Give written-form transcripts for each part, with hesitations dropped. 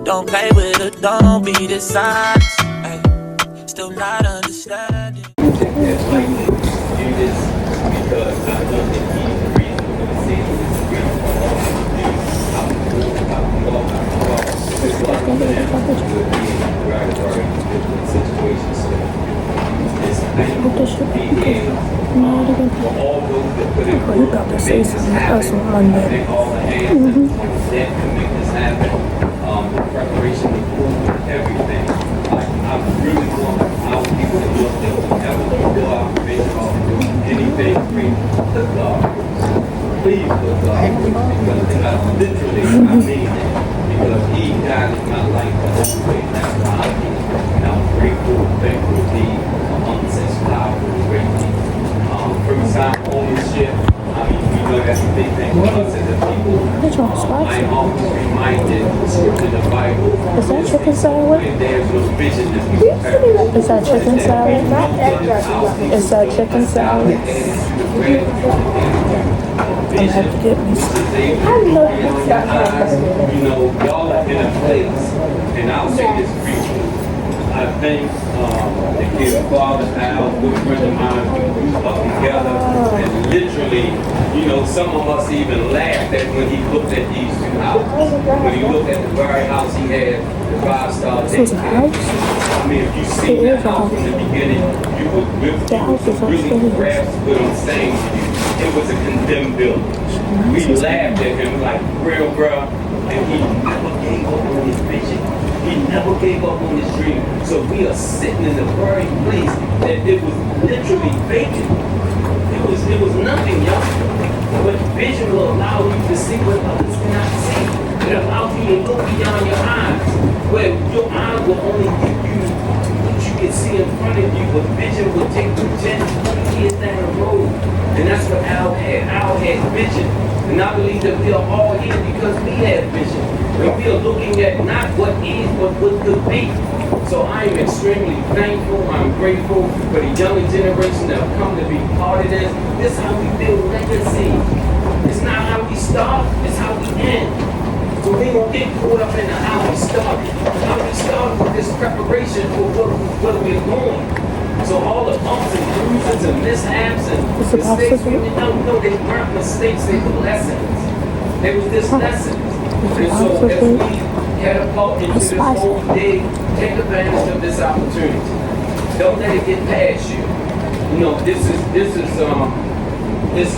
Don't play with it, don't be dishonest. Ay, still not understanding. That's like do this because I know that he's reasonable to say this reasonable. It's like I'm in different situations. So it's all those that put in work to make this happen. They all the hands that can make this happen. The preparation, the food, everything. Like I really want our people to look that whenever we go out to baseball and do anything great, look up. Please look up. Because I literally, I mean it. Because he guided my life the whole way. That's why I'm here. And I'm grateful, thankful to be among such powerful, great people. First time ownership. I mean, we know that's a big thing for us as a people. I'm always reminded in the Bible. Is that chicken salad? When there's no vision, there's Is that chicken salad? Is that chicken salad? I'm have to get me you know, y'all are in a place, and I'll say this briefly. I think the kid's father, Al, good friend of mine, we grew up together, and literally, you know, some of us even laughed at when he looked at these two houses. When he looked at the very house he had, the 5-star daycare. I mean, if you see that house from the beginning, you would really grasp what I'm saying to you. It was a condemned building. We laughed at him like, real bro, and he never gave up on his vision. He never gave up on his dream. So we are sitting in the very place that it was literally vacant. It was nothing, y'all. But vision will allow you to see what others cannot see. It allows you to look beyond your eyes, where your eyes will only give you what you can see in front of you, but vision will take you 10, 20 years down the road. And that's what Al had. Al had vision. And I believe that we are all here because we have vision. And we are looking at not what is, but what could be. So I am extremely thankful. I'm grateful for the younger generation that have come to be part of this. This is how we build legacy. It's not how we start, it's how we end. So we don't get caught up in how we started. How we started with this preparation for what we're going. So all the bumps and bruises and mishaps and mistakes, no, they weren't mistakes, they were lessons. They was just lessons. And so as we catapult into this whole day, take advantage of this opportunity. Don't let it get past you. You know, this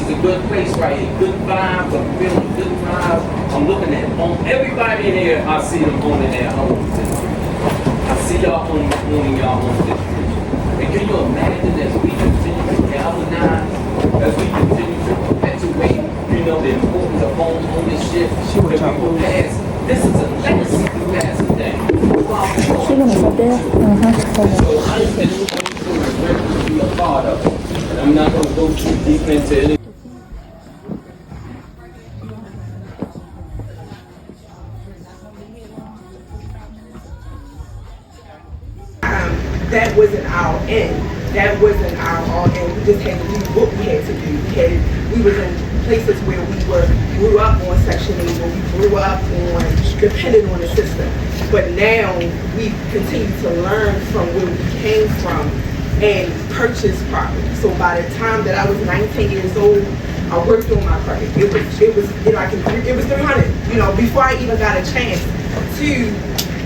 is a good place right here. Good vibes, I'm feeling good vibes. I'm looking at everybody in here, I see them owning their homes. I see y'all owning y'all homes this year. And can you imagine as we continue to galvanize, as we continue to perpetuate, you know, the importance of home ownership, that we will pass. This is a legacy to pass it down. So I am to be a part of it. And I'm not going to go too deep into it. That wasn't our end. That wasn't our all end. We just had to do what we had to do. We was in places where we grew up on Section 8, where we grew up on depending on the system. But now we continue to learn from where we came from and purchase property. So by the time that I was 19 years old, I worked on my credit. It was it was 300. You know, before I even got a chance to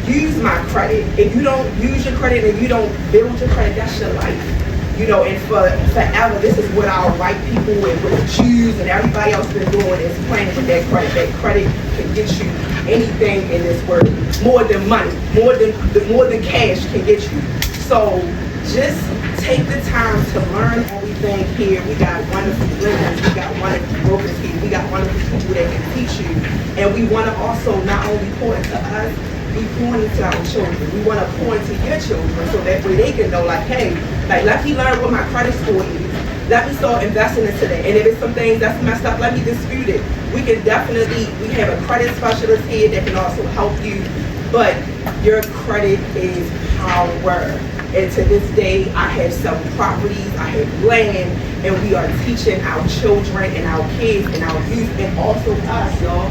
use my credit. If you don't use your credit and you don't build your credit, that's your life. You know, and forever, this is what our white people and what the Jews and everybody else been doing is playing with that credit. That credit can get you anything in this world, more than money, more than cash can get you. So just take the time to learn everything here. We got wonderful lenders, we got wonderful brokers here, we got wonderful people that can teach you, and we want to also not only pour into us, be pouring into our children. We want to pour into your children so that way they can know, like, hey, like, let me learn what my credit score is. Let me start investing into that. And if it's some things that's messed up, let me dispute it. We can definitely, we have a credit specialist here that can also help you. But your credit is power. And to this day, I have some properties, I have land, and we are teaching our children and our kids and our youth and also us, y'all,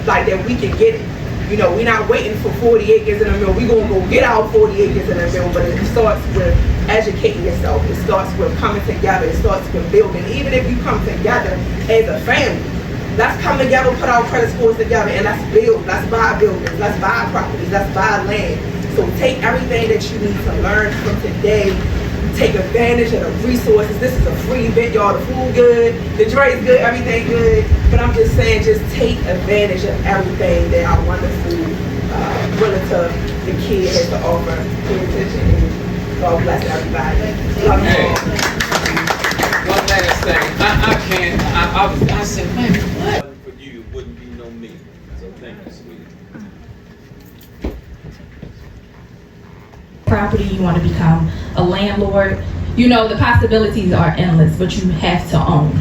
like that we can get it. You know, we're not waiting for 40 acres in a mill. We're going to go get our 40 acres in a mill, but it starts with educating yourself. It starts with coming together. It starts with building. Even if you come together as a family, let's come together, put our credit scores together, and let's build. Let's buy buildings. Let's buy properties. Let's buy land. So take everything that you need to learn from today. Take advantage of the resources. This is a free event, y'all. The food good, the drink good, everything good. But I'm just saying, just take advantage of everything that our wonderful relative, the kid, has to offer. Pay attention, and God bless everybody. Love you all. One last thing. I said, man, what? For you, it wouldn't be no me. So thank you, sweetie. Property, you want to become a landlord. You know, the possibilities are endless, but you have to own.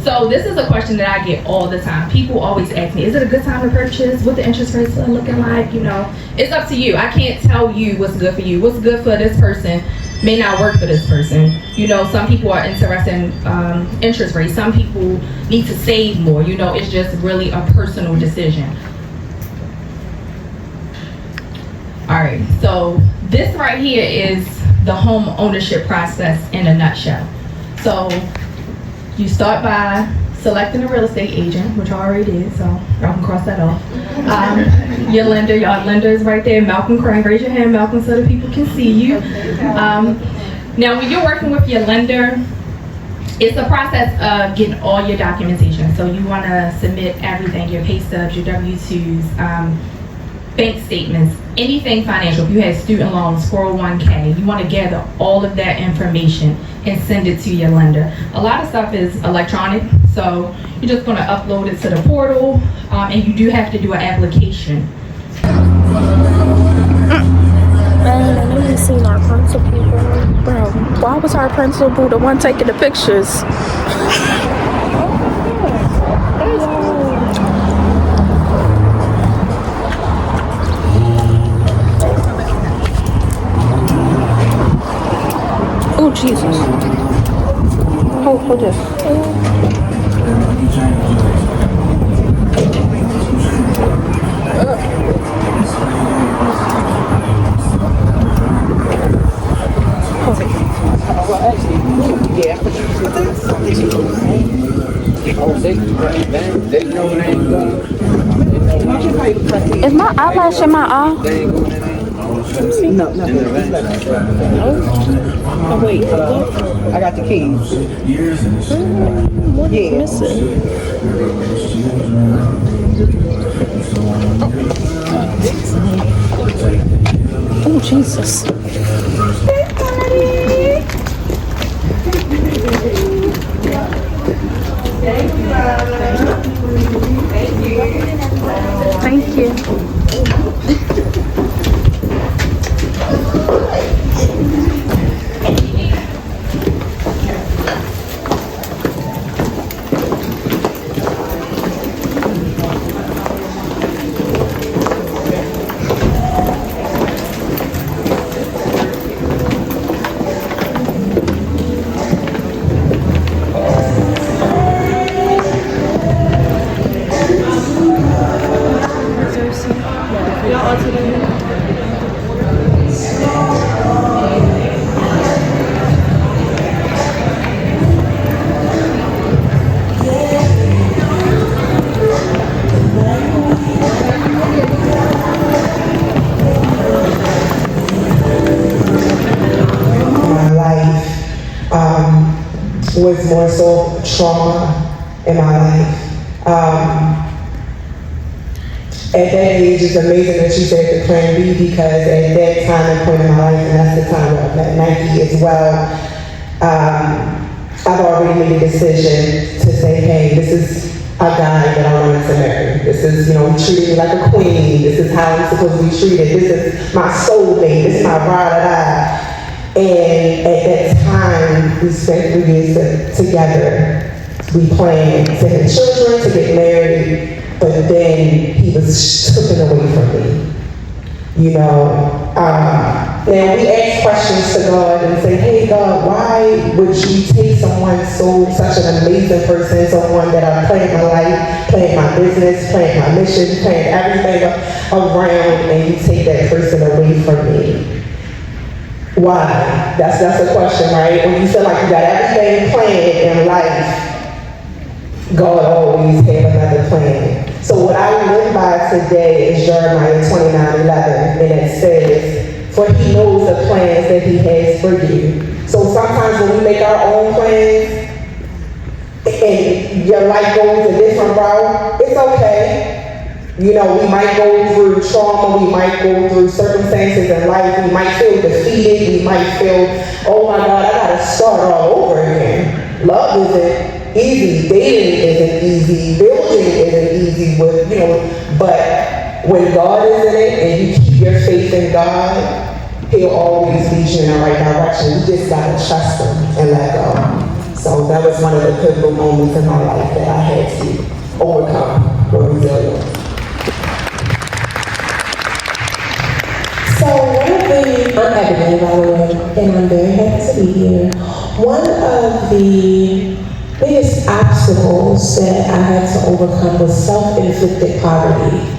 So this is a question that I get all the time. People always ask me, is it a good time to purchase? What the interest rates are looking like? You know, it's up to you. I can't tell you what's good for you. What's good for this person may not work for this person. You know, some people are interested in interest rates. Some people need to save more. You know, it's just really a personal decision. All right, so this right here is the home ownership process in a nutshell. So you start by selecting a real estate agent, which I already did, so y'all can cross that off. Your lender, y'all lenders right there, Malcolm Crane, raise your hand, Malcolm, so that people can see you. Now, when you're working with your lender, it's a process of getting all your documentation. So you wanna submit everything, your pay stubs, your W-2s, bank statements, anything financial. If you have student loans, 401k, you want to gather all of that information and send it to your lender. A lot of stuff is electronic, so you're just going to upload it to the portal, and you do have to do an application. Man, I never seen our principal, bro. Why was our principal the one taking the pictures? Oh, Jesus. Hold this. Is my eyelash in my eye? No. Oh, wait, I got the keys. What is missing? Oh, Jesus. Thank you. Was more so trauma in my life. At that age, it's amazing that you said the plan B, because at that time and point in my life, and that's the time of that Nike as well, I've already made a decision to say, hey, this is a guy that I wanted to marry. This is, you know, he treated me like a queen. This is how I'm supposed to be treated. This is my soulmate. This is my ride or die. And at that time, we spent 3 years together. We planned to have children, to get married, but then he was taken away from me. You know, and we ask questions to God and say, hey God, why would you take someone such an amazing person, someone that I planned my life, planned my business, planned my mission, planned everything around, and you take that person away from me? Why? That's the question, right? When you feel like you got everything planned in life, God always have another plan. So what I live by today is Jeremiah 29:11, and it says, for he knows the plans that he has for you. So sometimes when we make our own plans, and your life goes a different route, it's okay. You know, we might go through trauma, we might go through circumstances in life, we might feel defeated, we might feel, oh my God, I gotta start all over again. Love isn't easy, dating isn't easy, building isn't easy with, but when God is in it and you keep your faith in God, He'll always lead you in the right direction. You just gotta trust Him and let go. So that was one of the pivotal moments in my life that I had to overcome with resilience. So one of the, I'm Ebony, by the way, and I'm very happy to be here. One of the biggest obstacles that I had to overcome was self-inflicted poverty.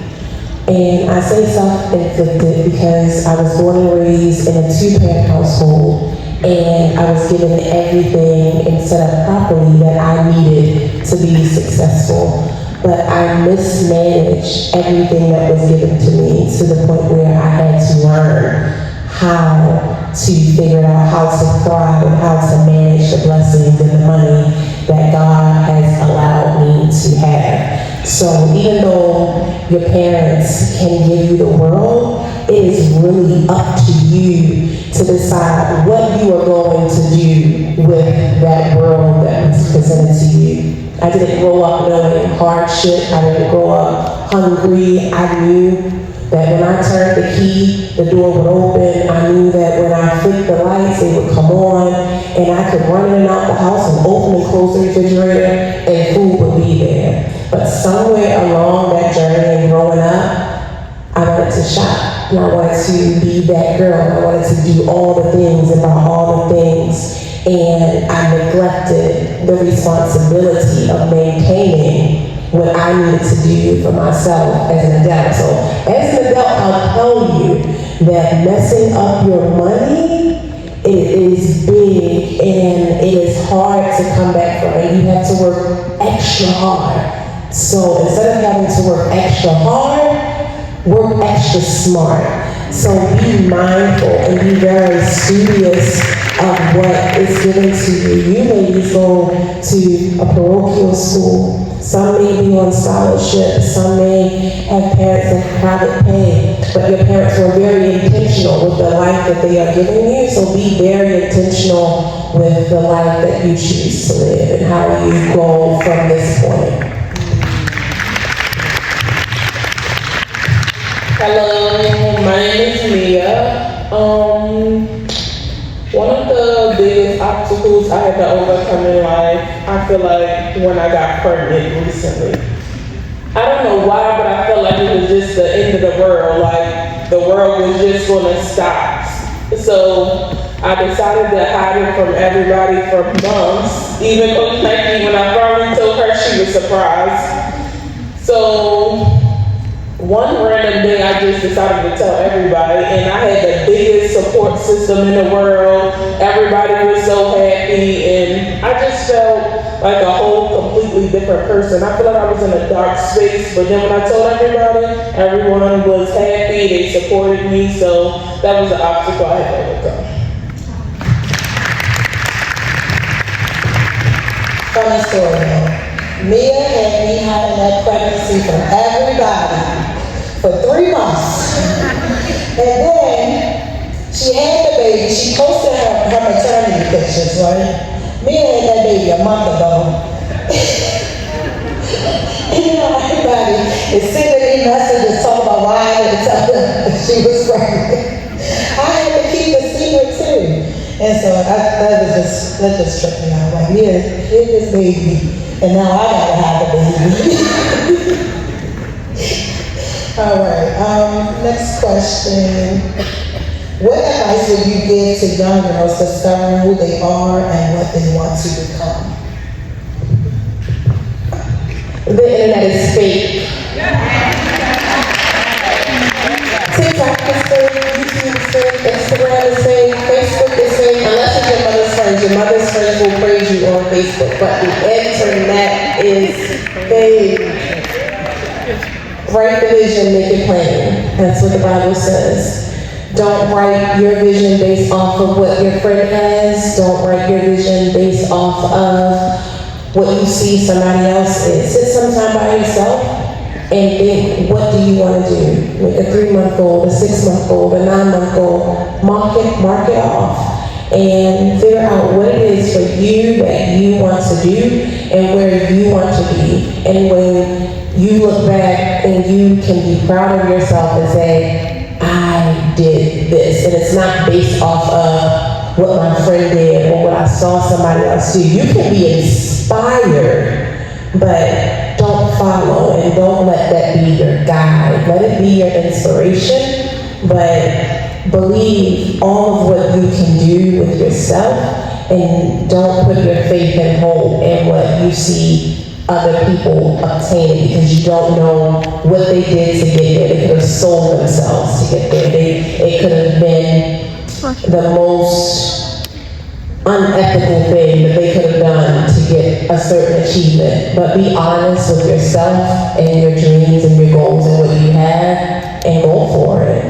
And I say self-inflicted because I was born and raised in a two-parent household, and I was given everything and set up properly that I needed to be successful. But I mismanaged everything that was given to me to the point where I had to learn how to figure out how to thrive and how to manage the blessings and the money that God has allowed me to have. So even though your parents can give you the world, it is really up to you to decide what you are going to do with that world that was presented to you. I didn't grow up knowing hardship. I didn't grow up hungry. I knew that when I turned the key, the door would open. I knew that when I flicked the lights, they would come on, and I could run in and out the house and open and close the refrigerator, and food would be there. But somewhere along that journey and growing up, I wanted to shop. And I wanted to be that girl. I wanted to do all the things and buy all the things. And I neglected the responsibility of maintaining what I needed to do for myself as an adult. So as an adult, I'll tell you that messing up your money, it is big and it is hard to come back from it. You have to work extra hard. So instead of having to work extra hard, work extra smart. So be mindful and be very studious of what is given to you. You may go to a parochial school. Some may be on scholarship. Some may have parents in private pay. But your parents were very intentional with the life that they are giving you. So be very intentional with the life that you choose to live and how you go from this point. Hello, my name is Mia. One of the biggest obstacles I had to overcome in life, I feel like when I got pregnant recently. I don't know why, but I felt like it was just the end of the world, like the world was just gonna stop. So I decided to hide it from everybody for months, even Coach Nike, when I finally told her, she was surprised. So one random day, I just decided to tell everybody, and I had the biggest support system in the world. Everybody was so happy, and I just felt like a whole completely different person. I feel like I was in a dark space, but then when I told everybody, everyone was happy, they supported me, so that was the obstacle I had to overcome. Funny story, though. Mia had me hiding that pregnancy from everybody for 3 months. And then she had the baby. She posted her maternity pictures, right? Mia had that baby a month ago. And you know, everybody is sending me messages talking about why I didn't tell them that she was pregnant. I had to keep the secret too. And so that just tripped me out. Like, here's this baby, and now I gotta have the baby. All right, next question. What advice would you give to young girls discovering who they are and what they want to become? The internet is fake. TikTok is fake, YouTube is fake, Instagram is fake, Facebook is fake, unless it's your mother's friends. Your mother's friends will praise you on Facebook, but the internet is fake. Write the vision, make it plain. That's what the Bible says. Don't write your vision based off of what your friend has. Don't write your vision based off of what you see somebody else is. Sit sometime by yourself and think, what do you want to do? Make a 3-month goal, a 6-month goal, a 9-month goal. Mark it off, and figure out what it is for you that you want to do and where you want to be. And when you look back and you can be proud of yourself and say, I did this. And it's not based off of what my friend did or what I saw somebody else do. You can be inspired, but don't follow and don't let that be your guide. Let it be your inspiration, but believe all of what you can do with yourself, and don't put your faith and hope in what you see other people obtaining, because you don't know what they did to get there. They could have sold themselves to get there. It could have been the most unethical thing that they could have done to get a certain achievement. But be honest with yourself and your dreams and your goals and what you have, and go for it.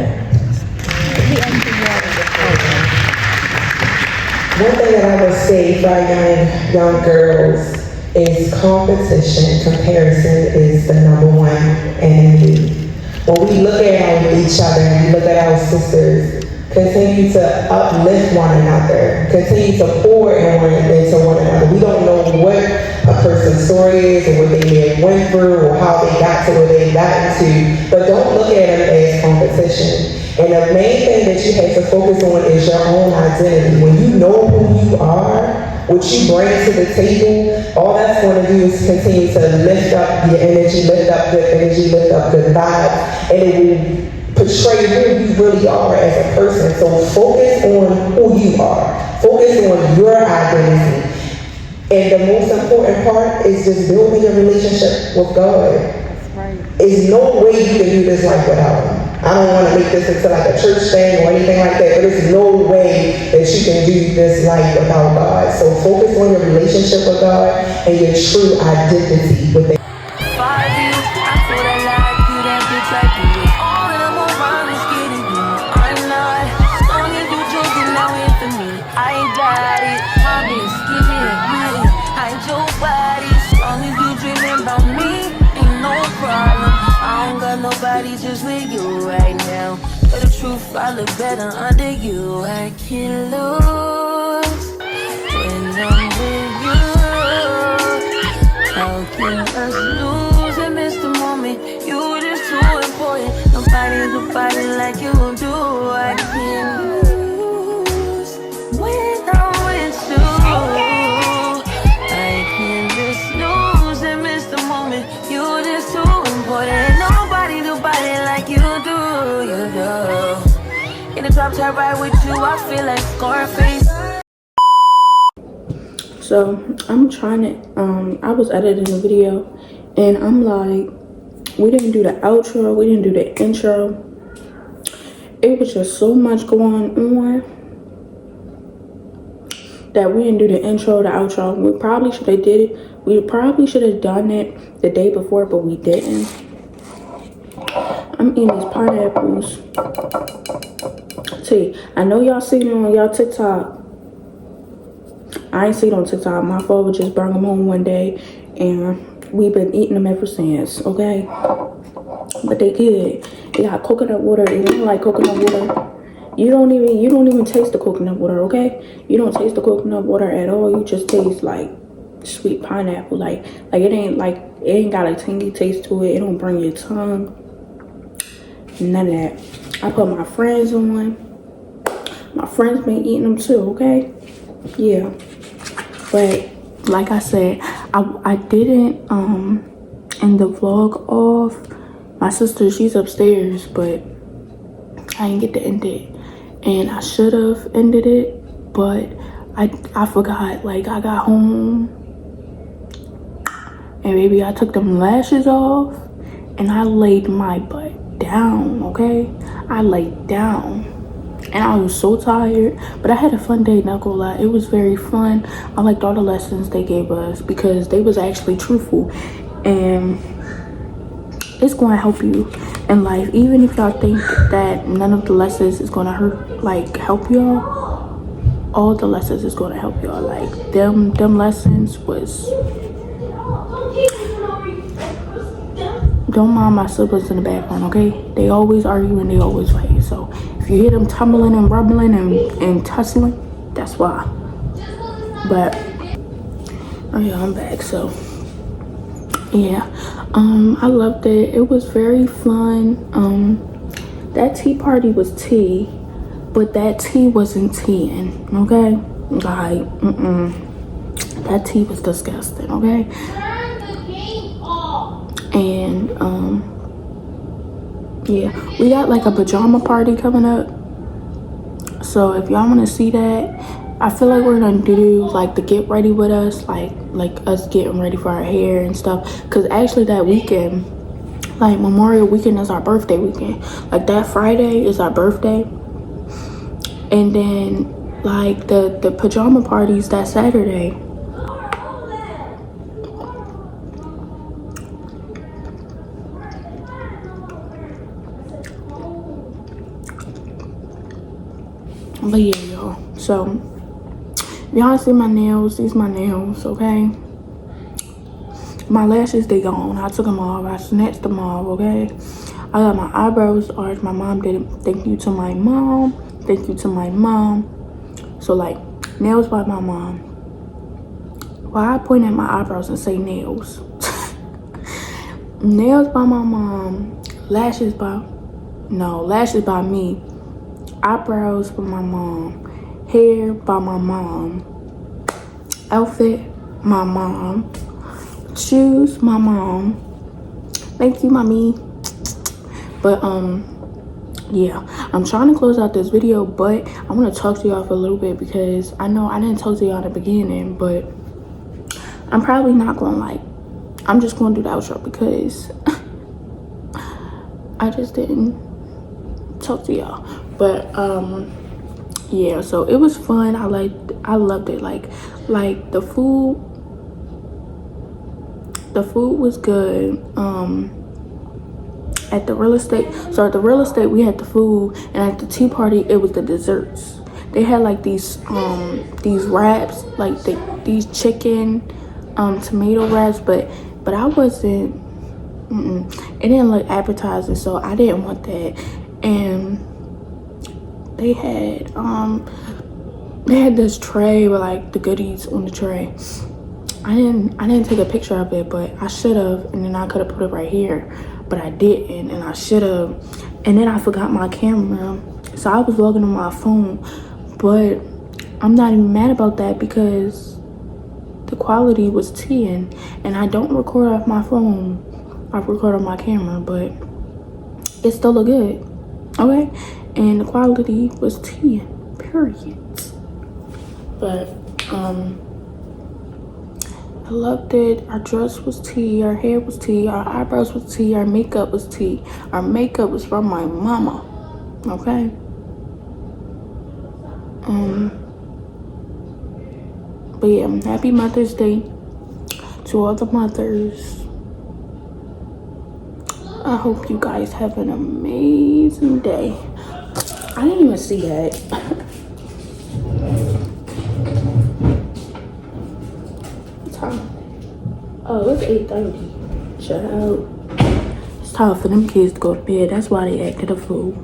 One thing that I would say for young girls is competition. Comparison is the #1 enemy. When we look at each other and we look at our sisters, continue to uplift one another, continue to pour into one another. We don't know what a person's story is or what they may have went through or how they got to where they got into, but don't look at them as competition. And the main thing that you have to focus on is your own identity. When you know who you are, what you bring to the table, all that's going to do is continue to lift up your energy, lift up good energy, lift up good vibes, and it will portray who you really are as a person. So focus on who you are. Focus on your identity. And the most important part is just building a relationship with God. There's no way you can do this life without Him. I don't want to make this into like a church thing or anything like that, but there's no way that you can do this life without God. So focus on your relationship with God and your true identity with Him. Nobody just with you right now. Tell the truth, I look better under you. I can't lose when I'm with you. How can us lose and miss the moment? You just too important. Nobody like you do. I can't lose when I'm with you. I can't just lose and miss the moment. You just too important. Nobody like you do. In the top top ride with you, I feel like Scarface. So I'm trying to I was editing the video and I'm like, we didn't do the outro, we didn't do the intro. It was just so much going on that we didn't do the intro, the outro. We probably should have did it. We probably should have done it the day before, but we didn't. I'm eating these pineapples. See, I know y'all seen it on y'all TikTok. I ain't seen it on TikTok. My father just brought them home one day, and we've been eating them ever since. Okay, but they good. They got coconut water. They don't like coconut water. You don't even taste the coconut water. Okay, you don't taste the coconut water at all. You just taste like sweet pineapple. Like it ain't got a tangy taste to it. It don't burn your tongue. None of that. I put my friends on. My friends been eating them too, okay? Yeah. But like I said, I didn't end the vlog off My sister, she's upstairs, but I didn't get to end it. And I should have ended it, but I forgot. Like, I got home and maybe I took them lashes off and I laid my butt down, okay? I laid down and I was so tired, but I had a fun day, not gonna lie. It was very fun. I liked all the lessons they gave us because they was actually truthful, and it's going to help you in life. Even if y'all think that none of the lessons is going to help y'all, all the lessons is going to help y'all. Like, them lessons was... Don't mind my siblings in the background, okay? They always argue and they always fight. So if you hear them tumbling and rumbling and tussling, that's why. But oh yeah, I'm back. So yeah, I loved it. It was very fun. That tea party was tea, but that tea wasn't teaing, okay? Like, that tea was disgusting, okay? And yeah, we got like a pajama party coming up, so if y'all want to see that, I feel like we're gonna do like the get ready with us, like us getting ready for our hair and stuff, because actually that weekend, like Memorial weekend, is our birthday weekend. Like that Friday is our birthday, and then like the pajama parties that Saturday. But yeah, y'all, so if y'all see my nails, these my nails, okay? My lashes, they gone. I took them off. I snatched them off, okay? I got my eyebrows arched. My mom did it. Thank you to my mom. Thank you to my mom. So like, nails by my mom. Why I point at my eyebrows and say nails? Nails by my mom. Lashes by me. Eyebrows by my mom. Hair by my mom. Outfit, my mom. Shoes, my mom. Thank you, mommy. But yeah, I'm trying to close out this video, but I want to talk to y'all for a little bit because I know I didn't talk to y'all in the beginning, but I'm probably not gonna I'm just gonna do the outro because I just didn't talk to y'all. But yeah, so it was fun. I loved it. Like the food was good. At the real estate, we had the food, and at the tea party it was the desserts. They had like these wraps, like these chicken tomato wraps, but I wasn't it didn't look appetizing, so I didn't want that. And they had this tray with like the goodies on the tray. I didn't take a picture of it, but I should have, and then I could have put it right here, but I didn't, and I should have. And then I forgot my camera, so I was vlogging on my phone. But I'm not even mad about that because the quality was 10, and I don't record off my phone. I record on my camera, but it still looked good, okay? And the quality was 10, period. But I loved it. Our dress was tea, our hair was tea, our eyebrows was tea, our makeup was tea. Our makeup was from my mama, okay? But yeah, happy Mother's Day to all the mothers. I hope you guys have an amazing day. I didn't even see that. Oh, it's 8:30. Shut up. It's time for them kids to go to bed. That's why they acted a fool.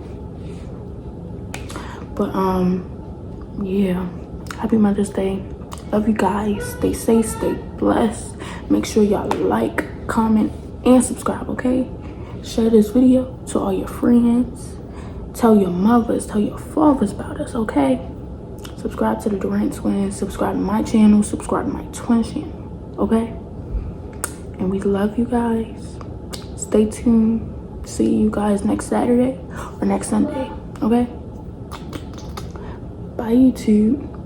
But yeah. Happy Mother's Day. Love you guys. Stay safe, stay blessed. Make sure y'all like, comment, and subscribe, okay? Share this video to all your friends. Tell your mothers, tell your fathers about us, okay? Subscribe to the Durant Twins. Subscribe to my channel. Subscribe to my twin channel, okay? And we love you guys. Stay tuned. see you guys next Saturday or next Sunday. Okay? Bye, YouTube.